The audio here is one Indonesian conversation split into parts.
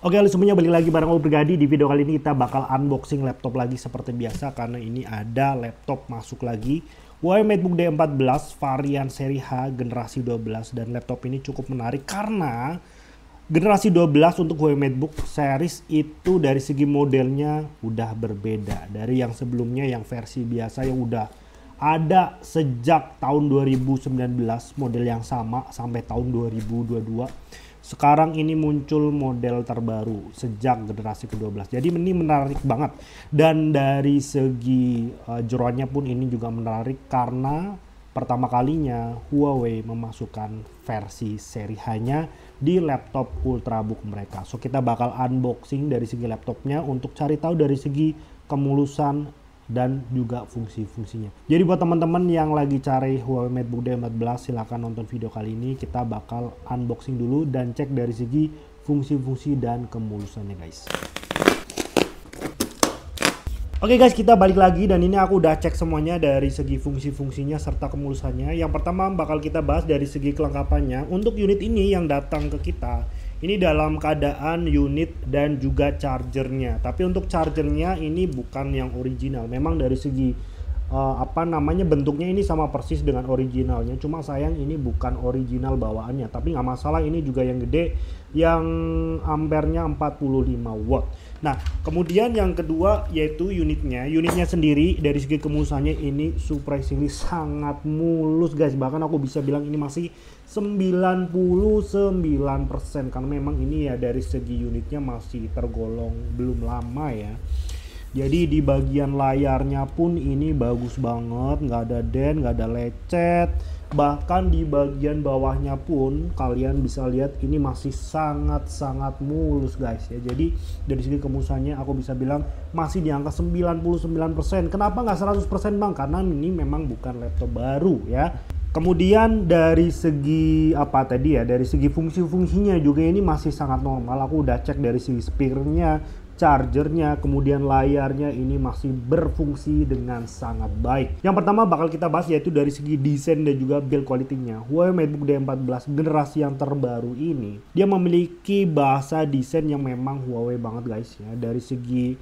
Oke, halo semuanya, balik lagi bareng Om Prigadi. Di video kali ini kita bakal unboxing laptop lagi seperti biasa, karena ini ada laptop masuk lagi, Huawei MateBook D14 varian seri H generasi 12. Dan laptop ini cukup menarik karena generasi 12 untuk Huawei MateBook series itu dari segi modelnya udah berbeda dari yang sebelumnya, yang versi biasa yang udah ada sejak tahun 2019 model yang sama sampai tahun 2022. Sekarang ini muncul model terbaru sejak generasi ke-12. Jadi ini menarik banget. Dan dari segi jeroannya pun ini juga menarik karena pertama kalinya Huawei memasukkan versi seri H-nya di laptop Ultrabook mereka. So kita bakal unboxing dari segi laptopnya untuk cari tahu dari segi kemulusan dan juga fungsi-fungsinya. Jadi buat teman-teman yang lagi cari Huawei MateBook D14, silahkan nonton video kali ini. Kita bakal unboxing dulu dan cek dari segi fungsi-fungsi dan kemulusannya, guys. Oke guys, kita balik lagi dan ini aku udah cek semuanya dari segi fungsi-fungsinya serta kemulusannya. Yang pertama bakal kita bahas dari segi kelengkapannya. Untuk unit ini yang datang ke kita, ini dalam keadaan unit dan juga chargernya. Tapi untuk chargernya ini bukan yang original. Memang dari segi bentuknya ini sama persis dengan originalnya. Cuma sayang ini bukan original bawaannya. Tapi nggak masalah, ini juga yang gede, yang ampernya 45 watt. Nah, kemudian yang kedua yaitu unitnya. Unitnya sendiri dari segi kemulusannya ini surprisingly sangat mulus, guys. Bahkan aku bisa bilang ini masih 99% karena memang ini ya dari segi unitnya masih tergolong belum lama ya. Jadi di bagian layarnya pun ini bagus banget, nggak ada dent, nggak ada lecet. Bahkan di bagian bawahnya pun kalian bisa lihat ini masih sangat-sangat mulus, guys ya. Jadi dari segi kemulusannya aku bisa bilang masih di angka 99%. Kenapa nggak 100% bang? Karena ini memang bukan laptop baru ya. Kemudian dari segi dari segi fungsi-fungsinya juga ini masih sangat normal. Aku udah cek dari segi speakernya, chargernya, kemudian layarnya ini masih berfungsi dengan sangat baik. Yang pertama bakal kita bahas yaitu dari segi desain dan juga build quality-nya. Huawei MateBook D14 generasi yang terbaru ini, dia memiliki bahasa desain yang memang Huawei banget, guys ya. Dari segi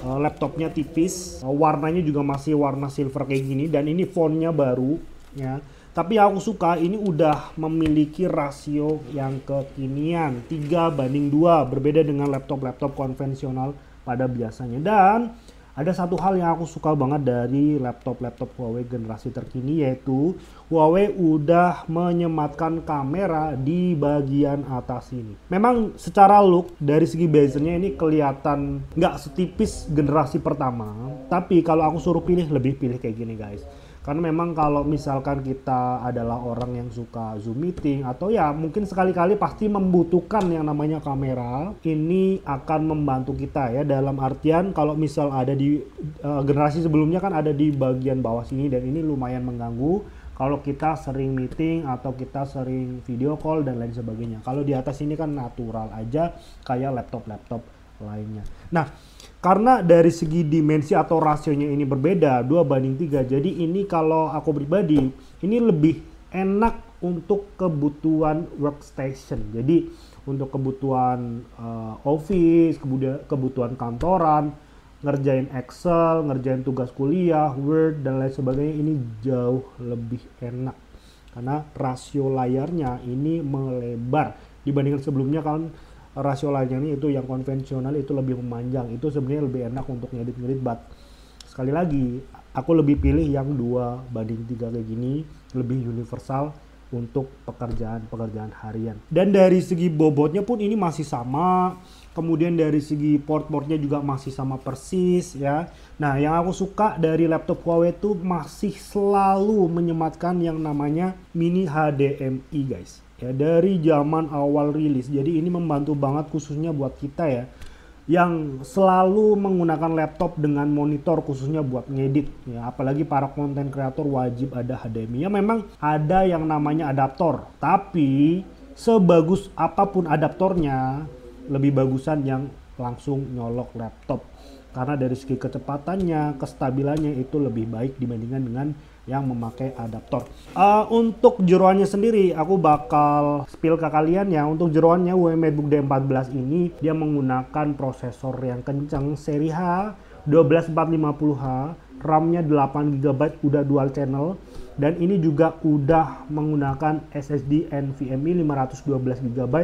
laptopnya tipis, warnanya juga masih warna silver kayak gini, dan ini fontnya baru ya. Tapi aku suka ini udah memiliki rasio yang kekinian 3:2, berbeda dengan laptop-laptop konvensional pada biasanya. Dan ada satu hal yang aku suka banget dari laptop-laptop Huawei generasi terkini, yaitu Huawei udah menyematkan kamera di bagian atas ini. Memang secara look dari segi bezelnya ini kelihatan nggak setipis generasi pertama, tapi kalau aku suruh pilih, lebih pilih kayak gini, guys. Karena memang kalau misalkan kita adalah orang yang suka Zoom meeting atau ya mungkin sekali-kali pasti membutuhkan yang namanya kamera, ini akan membantu kita ya, dalam artian kalau misal ada di generasi sebelumnya kan ada di bagian bawah sini, dan ini lumayan mengganggu kalau kita sering meeting atau kita sering video call dan lain sebagainya. Kalau di atas ini kan natural aja kayak laptop-laptop lainnya. Nah, karena dari segi dimensi atau rasionya ini berbeda 2:3, jadi ini kalau aku pribadi ini lebih enak untuk kebutuhan workstation. Jadi untuk kebutuhan office, kebutuhan kantoran, ngerjain Excel, ngerjain tugas kuliah, Word dan lain sebagainya, ini jauh lebih enak karena rasio layarnya ini melebar dibandingkan sebelumnya. Kan rasio layarnya ini itu yang konvensional itu lebih memanjang, itu sebenarnya lebih enak untuk ngedit-ngedit, but sekali lagi aku lebih pilih yang 2:3 kayak gini, lebih universal untuk pekerjaan harian. Dan dari segi bobotnya pun ini masih sama, kemudian dari segi port-portnya juga masih sama persis ya. Nah, yang aku suka dari laptop Huawei itu masih selalu menyematkan yang namanya mini HDMI, guys ya, dari zaman awal rilis. Jadi ini membantu banget khususnya buat kita ya yang selalu menggunakan laptop dengan monitor khususnya buat ngedit ya, apalagi para konten kreator wajib ada HDMI. Ya memang ada yang namanya adaptor, tapi sebagus apapun adaptornya lebih bagusan yang langsung nyolok laptop, karena dari segi kecepatannya, kestabilannya itu lebih baik dibandingkan dengan yang memakai adaptor. Untuk jeroannya sendiri aku bakal spill ke kalian ya. Untuk jeroannya Huawei MateBook D14 ini dia menggunakan prosesor yang kencang seri H 12450H, RAM-nya 8GB, udah dual channel, dan ini juga udah menggunakan SSD NVMe 512GB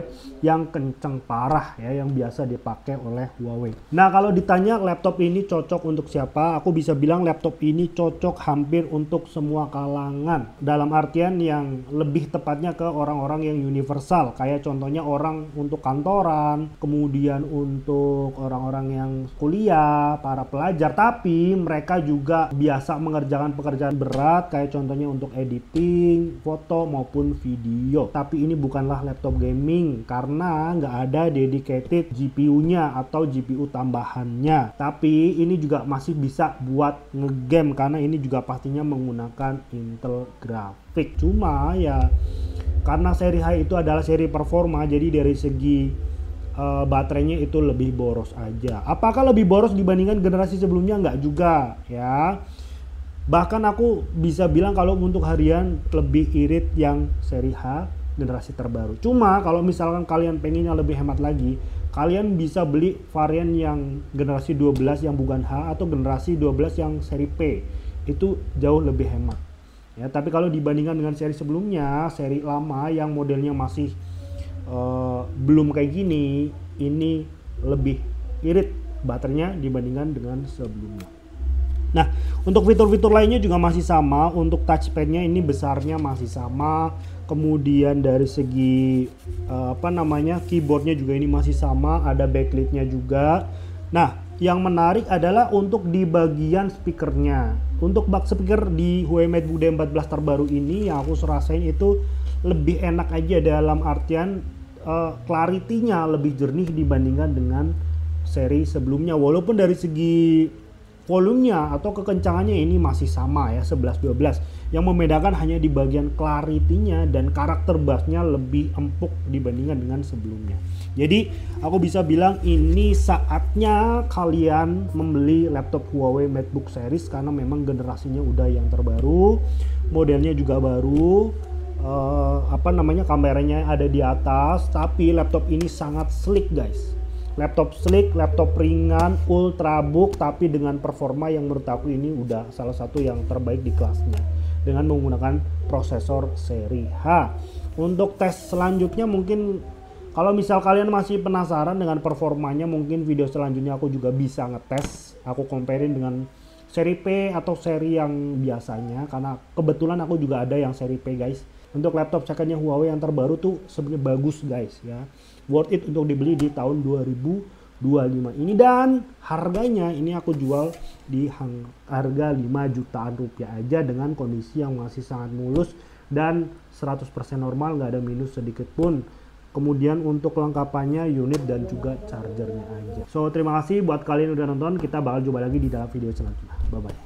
yang kenceng parah ya, yang biasa dipakai oleh Huawei. Nah, kalau ditanya laptop ini cocok untuk siapa, aku bisa bilang laptop ini cocok hampir untuk semua kalangan. Dalam artian yang lebih tepatnya ke orang-orang yang universal, kayak contohnya orang untuk kantoran, kemudian untuk orang-orang yang kuliah, para pelajar, tapi mereka juga biasa mengerjakan pekerjaan berat kayak contohnya untuk editing foto maupun video. Tapi ini bukanlah laptop gaming karena nggak ada dedicated GPU-nya atau GPU tambahannya. Tapi ini juga masih bisa buat ngegame karena ini juga pastinya menggunakan Intel grafik. Cuma ya karena seri H itu adalah seri performa, jadi dari segi baterainya itu lebih boros aja. Apakah lebih boros dibandingkan generasi sebelumnya? Nggak juga ya. Bahkan aku bisa bilang kalau untuk harian lebih irit yang seri H generasi terbaru. Cuma kalau misalkan kalian pengennya lebih hemat lagi, kalian bisa beli varian yang generasi 12 yang bukan H atau generasi 12 yang seri P. Itu jauh lebih hemat. Ya, tapi kalau dibandingkan dengan seri sebelumnya, seri lama yang modelnya masih belum kayak gini, ini lebih irit baterainya dibandingkan dengan sebelumnya. Nah, untuk fitur-fitur lainnya juga masih sama. Untuk touchpadnya ini besarnya masih sama. Kemudian dari segi keyboardnya juga ini masih sama. Ada backlit-nya juga. Nah, yang menarik adalah untuk di bagian speakernya. Untuk bak speaker di Huawei MateBook D14 terbaru ini yang aku rasain itu lebih enak aja, dalam artian clarity-nya lebih jernih dibandingkan dengan seri sebelumnya. Walaupun dari segi volumenya atau kekencangannya ini masih sama ya, 11-12. Yang membedakan hanya di bagian clarity-nya dan karakter bassnya lebih empuk dibandingkan dengan sebelumnya. Jadi aku bisa bilang ini saatnya kalian membeli laptop Huawei MateBook series karena memang generasinya udah yang terbaru, modelnya juga baru, kameranya ada di atas, tapi laptop ini sangat sleek guys. Laptop sleek, laptop ringan, ultrabook, tapi dengan performa yang menurut aku ini udah salah satu yang terbaik di kelasnya dengan menggunakan prosesor seri H. Untuk tes selanjutnya mungkin kalau misal kalian masih penasaran dengan performanya, mungkin video selanjutnya aku juga bisa ngetes. Aku comparein dengan seri P atau seri yang biasanya, karena kebetulan aku juga ada yang seri P guys. Untuk laptop secondnya Huawei yang terbaru tuh sebenarnya bagus guys ya. Worth it untuk dibeli di tahun 2025 ini, dan harganya ini aku jual di harga 5 jutaan rupiah aja dengan kondisi yang masih sangat mulus dan 100% normal, nggak ada minus sedikit pun. Kemudian untuk kelengkapannya unit dan juga chargernya aja. So terima kasih buat kalian yang udah nonton, kita bakal jumpa lagi di dalam video selanjutnya. Bye bye.